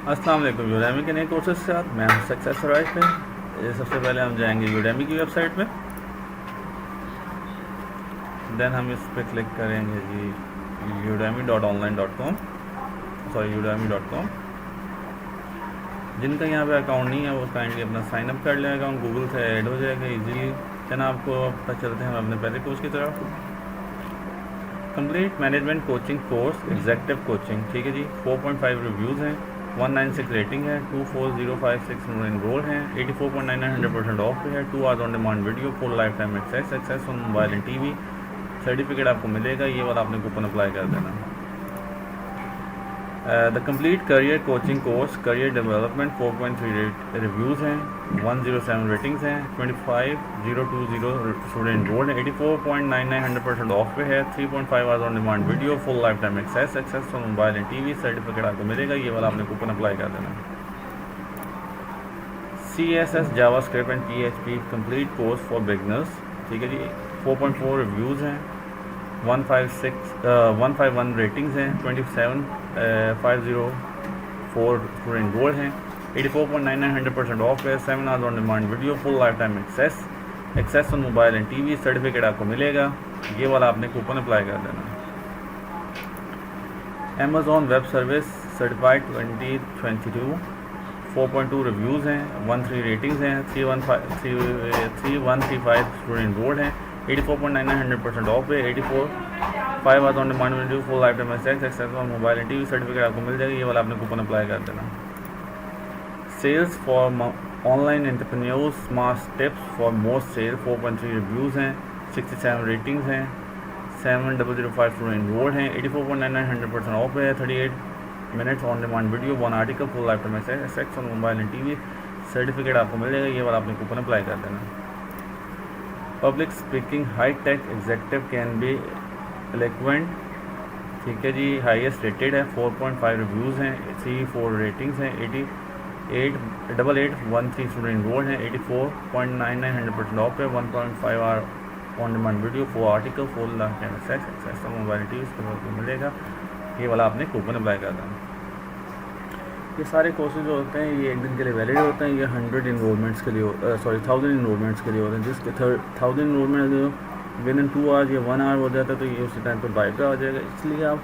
अस्सलाम वालेकुम। यूडेमी के नए कोर्सेज के साथ मैं सक्सेस राइट पे। सबसे पहले हम जाएंगे यूडेमी की वेबसाइट पे, देन हम इस पर क्लिक करेंगे जी udemy.online.com, सॉरी udemy.com। जिनका यहाँ पे अकाउंट नहीं है वो काइंडली अपना साइन अप कर लें, अकाउंट गूगल से ऐड हो जाएगा इजीली। चना आपको पता चलते हैं हम अपने पहले कोर्स की तरफ। Complete management coaching course executive coaching, ठीक है जी। 4.5 रिव्यूज़ हैं, 196 रेटिंग है, 24056 एनरोल हैं, 84.99% ऑफ पे है, 2 hours on demand video, full life time access on mobile and TV. Certificate आपको मिलेगा, ये वाला आपने कूपन अप्लाई कर देना। The complete career coaching course career development 4.3 reviews हैं, 107 रेटिंग्स हैं, 25020 स्टूडेंट एनरोल्ड है, 84.99% ऑफ पे है, 3.5 hours on demand video, full life time access on mobile and TV. Certificate आपको मिलेगा, ये वाला आपने कूपन अप्लाई कर देना। CSS JavaScript and PHP complete course for beginners, ठीक है जी। 4.4 रिव्यूज़ हैं, 151 रेटिंग्स हैं, 27504 स्टूडेंट एनरोल्ड हैं, 84.99% ऑफ है, 7 hours on demand video, full life time access on mobile and TV. Certificate आपको मिलेगा, ये वाला आपने कूपन अप्लाई कर देना। Amazon web service certified 2022, 4.2 reviews हैं, 13 रेटिंग्स हैं, 3135 स्टूडेंट एनरोल्ड हैं, 84.99% ऑफ है, 5 hours on demand video, full life time access on mobile and TV. Certificate आपको मिल जाएगी, ये वाला आपने कूपन अप्लाई कर देना। Sales for online entrepreneurs smart tips for most sale, 4.3 reviews हैं, 67 रेटिंग्स हैं, 7005 स्टूडेंट एनरोल्ड हैं, 84.99% ऑफ है, 38 minutes on demand video, 1 article, full life time access on mobile and TV. Certificate आपको मिल जाएगा, ये वाला आपने कूपन अप्लाई कर देना। Public speaking high tech executive can be eloquent, ठीक है जी। हाईएस्ट रेटेड है, 4.5 रिव्यूज़ हैं, 34 रेटिंग्स हैं, 8813 स्टूडेंट एनरोल्ड हैं, 84.99% ऑफ है, 1.5 hour on demand video, 4 article, full life time access on mobile TV. इसको मिलेगा, ये वाला आपने कूपन अप्लाई कर देना। ये सारे कोर्सेज जो होते हैं ये एक दिन के लिए वैलिड होते हैं। ये 100 इनरोलमेंट्स के लिए 1000 इनरोलमेंट्स के लिए होते हैं, जिसके 1000 इनरोलमेंट जो विद इन 2 आवर्स या 1 आवर हो जाता है तो ये उसी टाइम पर बाय का हो जाएगा। इसलिए आप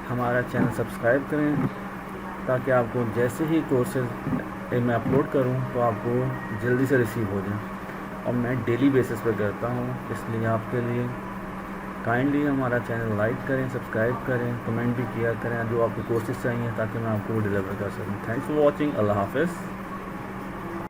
हमारा चैनल सब्सक्राइब करें ताकि आपको जैसे ही कोर्सेज मैं अपलोड करूं तो आपको जल्दी से रिसीव हो जाए। और मैं डेली बेसिस पर करता हूं, इसलिए आपके लिए काइंडली हमारा चैनल लाइक करें, सब्सक्राइब करें, कमेंट भी किया करें जो आपको कोर्सेज चाहिए ताकि मैं आपको डिलीवर कर सकूँ। Thanks for watching. अल्लाह हाफ़िज़।